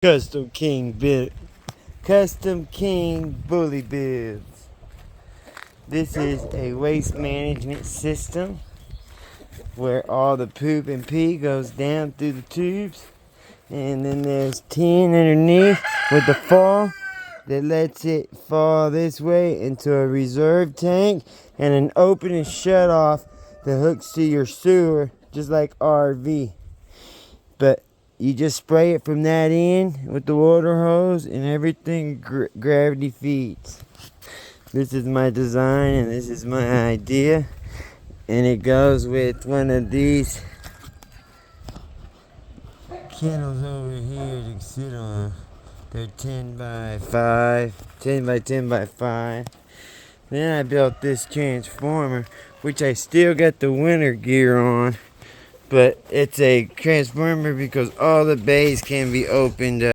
Custom King Bully Bibs. This is a waste management system where all the poop and pee goes down through the tubes, and then there's tin underneath with the fall that lets it fall this way into a reserve tank, and an open and shut off that hooks to your sewer just like RV. But you just spray it from that end with the water hose, and everything gravity feeds. This is my design, and this is my idea, and it goes with one of these kennels over here to sit on. They're 10 by 5, 10 by 10 by 5. Then I built this transformer, which I still got the winter gear on. But it's a transformer because all the bays can be opened up.